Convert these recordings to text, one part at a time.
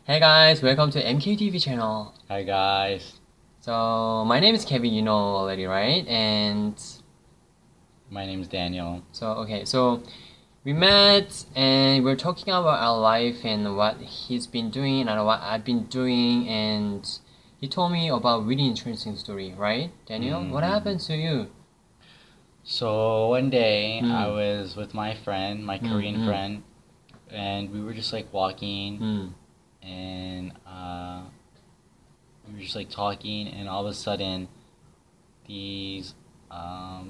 Hey guys, welcome to MKTV channel. Hi guys, So my name is Kevin, you know already, right? And my name is Daniel. so we met and we're talking about our life and what he's been doing and what I've been doing, and he told me about really interesting story, right, Daniel? What happened to you? So one day I was with my friend, my Korean mm. friend, and we were just like walking Mm. and we were just like talking, and all of a sudden these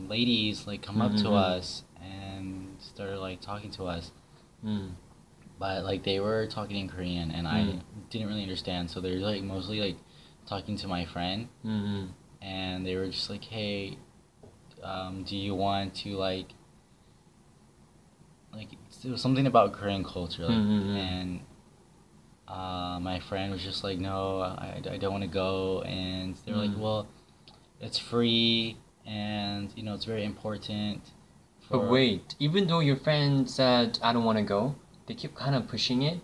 ladies like come up to us and started like talking to us. But like they were talking in Korean and I didn't really understand, so they're like mostly like talking to my friend, and they were just like, hey, do you want to like it was something about Korean culture, like, and my friend was just like, no, I don't want to go, and they were like, well, it's free, and you know it's very important. But wait, even though your friend said I don't want to go, they keep kind of pushing it.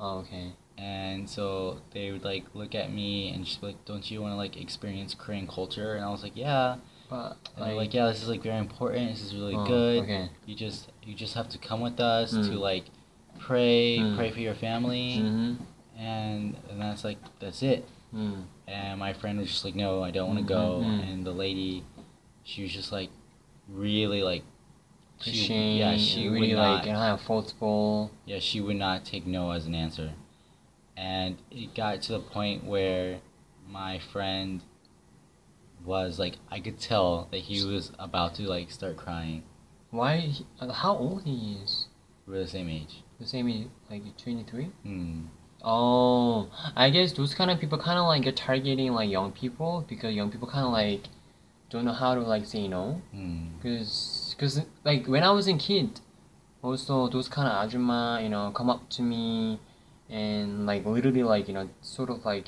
Oh, okay. And so they would like look at me and just be like, don't you want to like experience Korean culture? And I was like, yeah. But And they're like, yeah, this is like very important. This is really oh, good. okay. You just have to come with us to like pray for your family, and that's it. And my friend was just like, no, I don't want to go. And the lady, she was just like really like she would really not, like kind of forceful. yeah, she would not take no as an answer. And it got to the point where my friend was like, I could tell that he was about to like start crying. Why? How old he is? We're the same age. The same age, like 23. Hmm. Oh, I guess those kind of people kind of like are targeting like young people, because young people kind of like don't know how to like say no. Cause like when I was a kid, also those kind of ajumma, come up to me and like literally like sort of like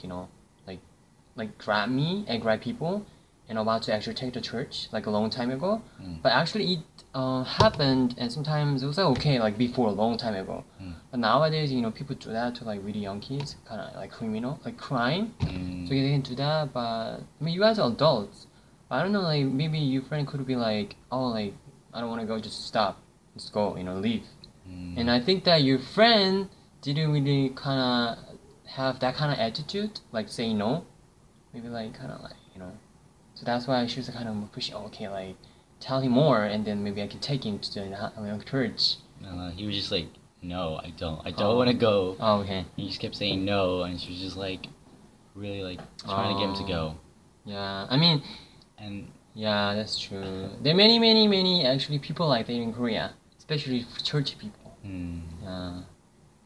grab me and grab people and about to actually take the church like a long time ago. But actually it happened, and sometimes it was like okay like before a long time ago. But nowadays people do that to like really young kids, kind of like criminal, like crime. So they can do that. But I mean, you guys are adults. But I don't know, like maybe your friend could be like, oh, like I don't want to go, just stop, just go, leave. And I think that your friend didn't really kind of have that kind of attitude, like saying no, maybe like kind of like so that's why she was kind of pushing. Oh, okay, like tell him more, and then maybe I can take him to the church. He was just like, no, I don't want to go. Oh, okay. He just kept saying no, and she was just like really like trying to get him to go. Yeah, I mean, and yeah, that's true. There are many actually people like that in Korea, especially church people. Yeah.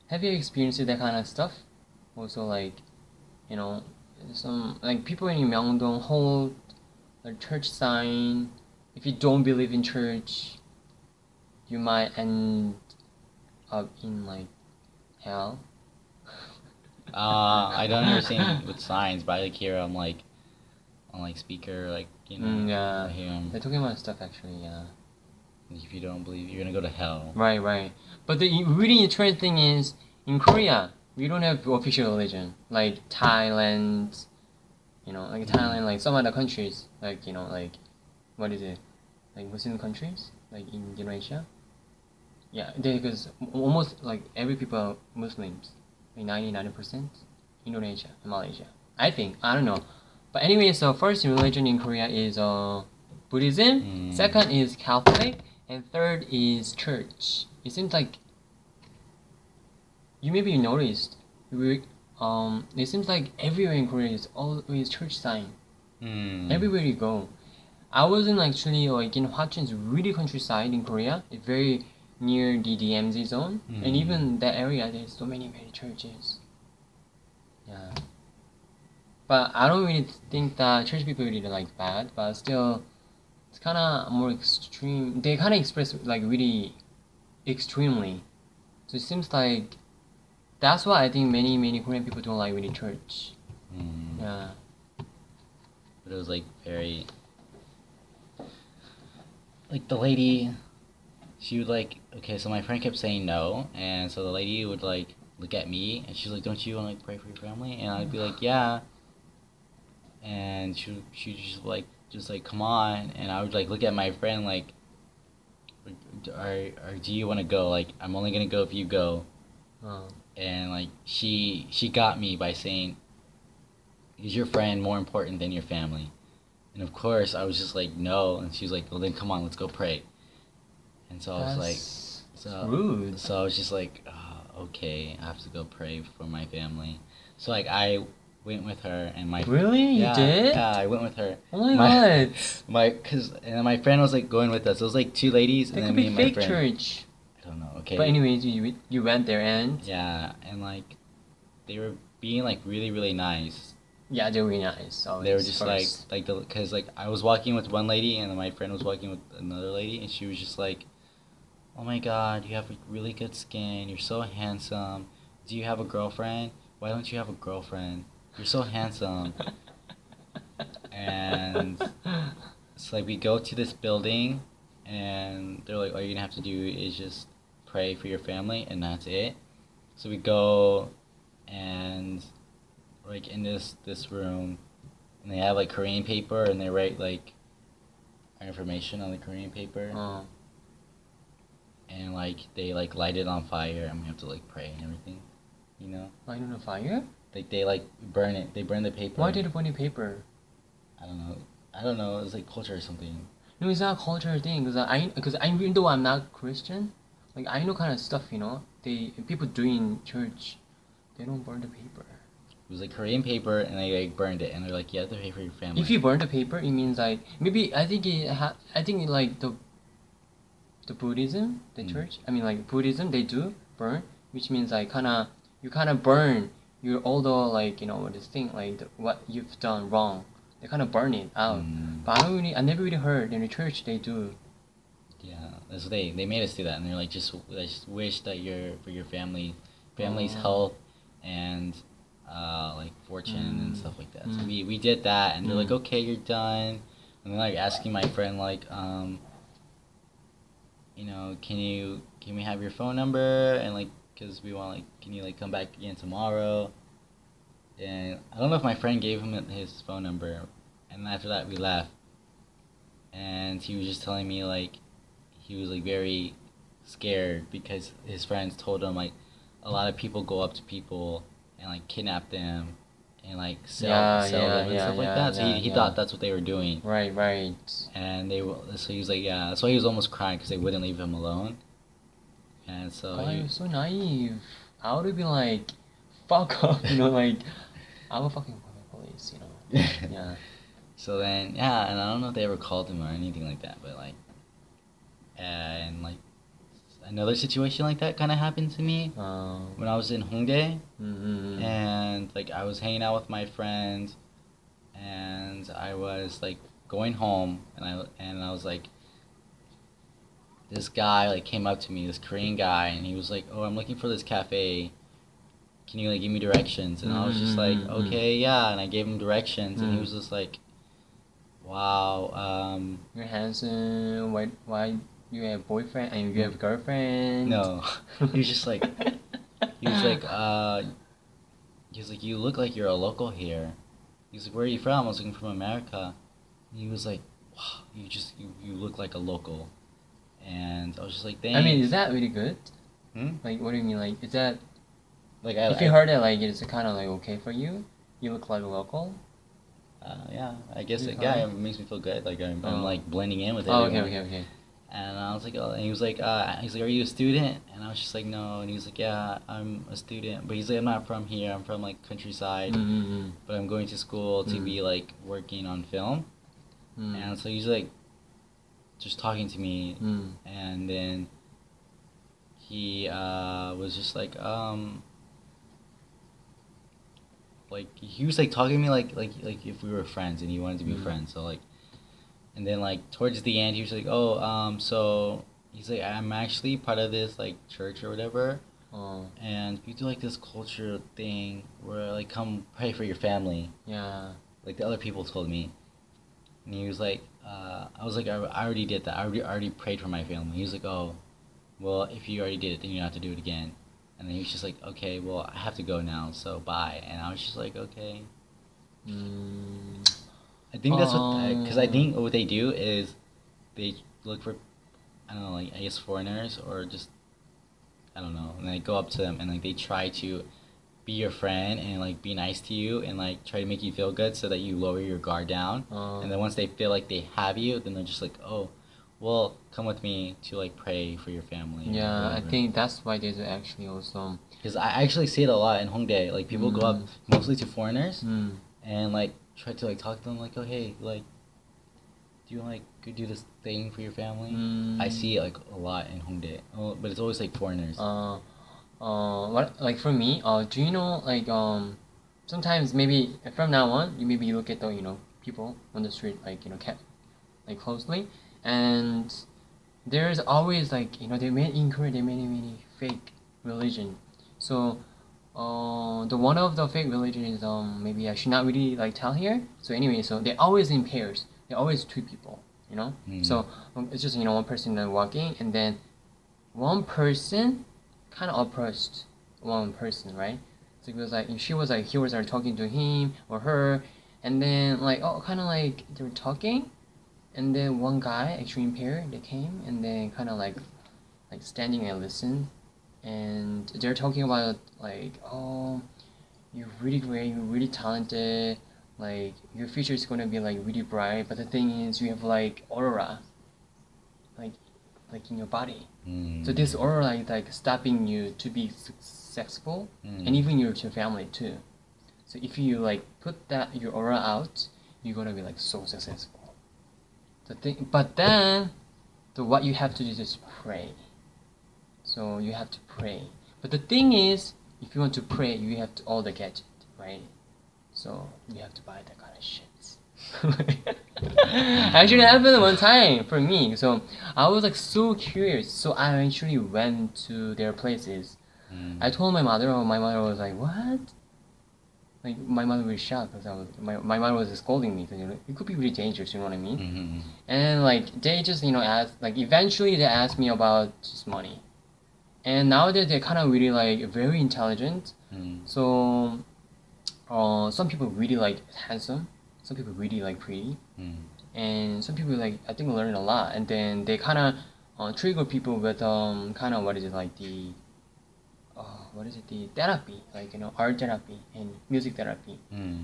Have you experienced that kind of stuff? Also, like, some like people in Myeongdong hold a church sign. If you don't believe in church, you might end up in like hell. I don't understand with signs, but I like hear on like speaker, like Yeah, I hear 'em. they're talking about stuff actually. Yeah. If you don't believe, you're gonna go to hell. Right. But the really interesting thing is, in Korea, we don't have official religion like Thailand. Like Thailand, like some other countries, like like what is it, like Muslim countries, like Indonesia. Yeah, because almost like every people are Muslims, like 99%. Indonesia and Malaysia, I think. I don't know, but anyway, so first religion in Korea is Buddhism. Second is Catholic, and third is church. It seems like you maybe noticed. It seems like everywhere in Korea is always church sign. Everywhere you go. I wasn't actually like in Hwachun's really countryside in Korea. It's very near the DMZ zone, and even that area there's so many churches. Yeah. But I don't really think that church people really like bad, but still, it's kind of more extreme. They kind of express like really extremely. So it seems like that's why I think many Korean people don't like really church. Yeah. But it was like very like the lady, she would like, okay, so my friend kept saying no, and so the lady would like look at me, and she's like, "Don't you want to like pray for your family?" And I'd be like, "Yeah." And she just like come on, and I would like look at my friend like, or do you want to go? Like, I'm only gonna go if you go. Oh. And like she got me by saying, "Is your friend more important than your family?" And of course I was just like, no. And she was like, "Well then come on, let's go pray." And so I was like, so rude. So I was just like, oh, okay, I have to go pray for my family. So like I went with her and my Really? yeah, You did? Yeah, I went with her. Oh my god. Cause and my friend was like going with us. It was like two ladies That and could then me be and my fake friend. church. I don't know. Okay. But anyways, you went there and Yeah, and like they were being like really really nice. yeah, they were really nice. Always They were just first. cause like I was walking with one lady and then my friend was walking with another lady and she was just like, "Oh my God, you have really good skin. You're so handsome. Do you have a girlfriend? Why don't you have a girlfriend? You're so handsome." And it's like we go to this building and they're like, "All you're gonna have to do is just pray for your family and that's it." So we go and like in this room and they have like Korean paper and they write like our information on the Korean paper. Oh. And like they like light it on fire and we have to like pray and everything, you know? Light on a fire? Like they like burn it. They burn the paper. Why did you burn the paper? I don't know. I don't know. It was like culture or something. No, it's not a cultural thing. Cause I even though I'm not Christian, like I know kind of stuff. You know, people doing church, they don't burn the paper. It was like Korean paper and they like burned it and they're like, you have to pay for your family. If you burn the paper, it means like maybe I think like the Buddhism, the church. I mean like Buddhism, they do burn, which means like you kind of burn your all the like this thing like what you've done wrong. They kind of burn it out. But I never really heard in the church they do. Yeah, that's what they made us do that, and they're like, just wish that for your family's health and like fortune and stuff like that. So we did that, and they're like, okay, you're done. And they're like asking my friend like, can we have your phone number and like, cause we want like, can you like come back again tomorrow? And I don't know if my friend gave him his phone number, and after that we left. And he was just telling me like he was like very scared because his friends told him like a lot of people go up to people and like kidnap them and like sell them and stuff like that. So he thought that's what they were doing. Right. And so he was like, yeah, that's why he was almost crying because they wouldn't leave him alone. And so he was so naive. I would be like, fuck off, like I would fucking call the police, Yeah. So then, yeah, and I don't know if they ever called him or anything like that, but like, and like, another situation like that kind of happened to me when I was in Hongdae, and like I was hanging out with my friends, and I was like going home, and I was like, this guy like came up to me, this Korean guy, and he was like, "Oh, I'm looking for this cafe. Can you like give me directions?" And I was just like, okay, yeah, and I gave him directions, and he was just like, wow, you're handsome. Why you have a boyfriend and you have a girlfriend? No, he was just like, he was like, you look like you're a local here. He was like, where are you from? I was looking from America. And he was like, wow, you look like a local. And I was just like, thanks. I mean, is that really good? Like, what do you mean? Like, is that like if you heard it, like it's kind of like okay for you? You look like a local. Yeah, I guess it makes me feel good. Like I'm like blending in with everyone. Okay. And I was like, oh, and he was like, are you a student? And I was just like, no. And he was like, yeah, I'm a student. But he's like, I'm not from here. I'm from like countryside. But I'm going to school to be like working on film. And so he's like, just talking to me. And then he was just like he was like talking to me like if we were friends and he wanted to be friends. So like, and then like towards the end he was like, oh so he's like, I'm actually part of this like church or whatever, and we do like this culture thing where like come pray for your family. Yeah. Like the other people told me, and he was like, I was like, I already did that. I already prayed for my family. He was like, oh, well if you already did it then you don't have to do it again. And then he was just like, okay, well, I have to go now, so bye. And I was just like, okay. I think that's what, because I think what they do is they look for, I don't know, like, I guess foreigners or just, I don't know, and they go up to them and like they try to be your friend and like be nice to you and like try to make you feel good so that you lower your guard down. And then once they feel like they have you, then they're just like, oh, well, come with me to like pray for your family. Yeah, I think that's why there's actually also. Because I actually see it a lot in Hongdae. Like people go up mostly to foreigners and like try to like talk to them like, oh hey, like, do you like go do this thing for your family? I see it like a lot in Hongdae. Oh, but it's always like foreigners. What like for me? Do you know like sometimes maybe from now on you maybe look at the people on the street like like closely, and there's always like they made in Korea there are many fake religion. So the one of the fake religion is maybe I should not really like tell here. So anyway, so they're always in pairs. They're always two people. So it's just one person then walking, and then one person kind of approached one person, right? So it was like he was like talking to him or her, and then like kind of like they were talking, and then one guy actually in pair they came, and then kind of like standing and listen, and they're talking about like, oh, you're really great, you're really talented, like your future is gonna be like really bright, but the thing is you have like aura like in your body. So this aura is like stopping you to be successful, and even your family too. So if you like put your aura out, you're gonna be like so successful. But then what you have to do is pray. So you have to pray. But the thing is, if you want to pray, you have to all the gadget, right? So you have to buy that kind of shit. Actually happened one time for me. So I was like so curious. So I actually went to their places. I told my mother. My mother was like, "What?" Like my mother was shocked because my mother was scolding me. So, it could be really dangerous. You know what I mean? And like they just asked, like eventually they asked me about just money. And nowadays they're kind of really like very intelligent. So some people really like handsome. Some people really like pretty, and some people like I think learn a lot, and then they kind of trigger people with kind of what is it like the therapy, like art therapy and music therapy.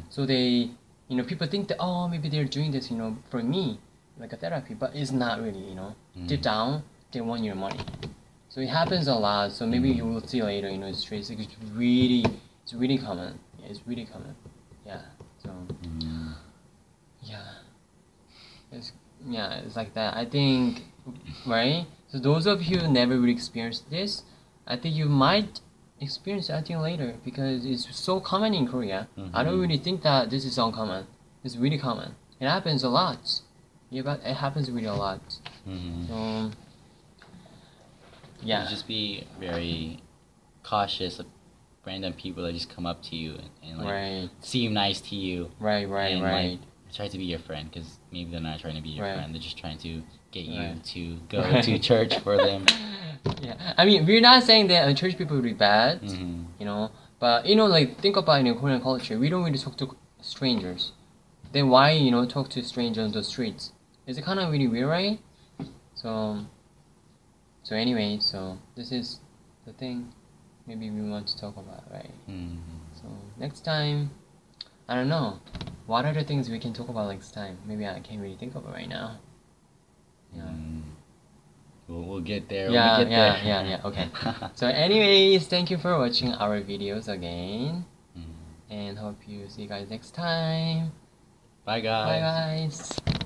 So they people think that maybe they're doing this for me like a therapy, but it's not really deep down they want your money. So it happens a lot. So maybe you will see later it's really common. Yeah, it's really common. Yeah. So. It's like that. I think, right? So those of you who never really experienced this, I think you might experience it later because it's so common in Korea. I don't really think that this is uncommon. It's really common. It happens a lot. Yeah, but it happens really a lot. So, yeah. Just be very cautious of random people that just come up to you and like seem nice to you. Right. Like, try to be your friend because maybe they're not trying to be your friend. They're just trying to get you to go to church for them. Yeah, I mean we're not saying that church people are really bad, but like think about Korean culture. We don't really talk to strangers. Then why talk to strangers on the streets? Is it kind of really weird, right? So anyway, so this is the thing maybe we want to talk about, right? So next time, I don't know. What are the things we can talk about next time? Maybe I can't really think of it right now. Yeah. We'll get there. Yeah. Okay. So anyways, thank you for watching our videos again. And hope you see you guys next time. Bye guys. Bye guys.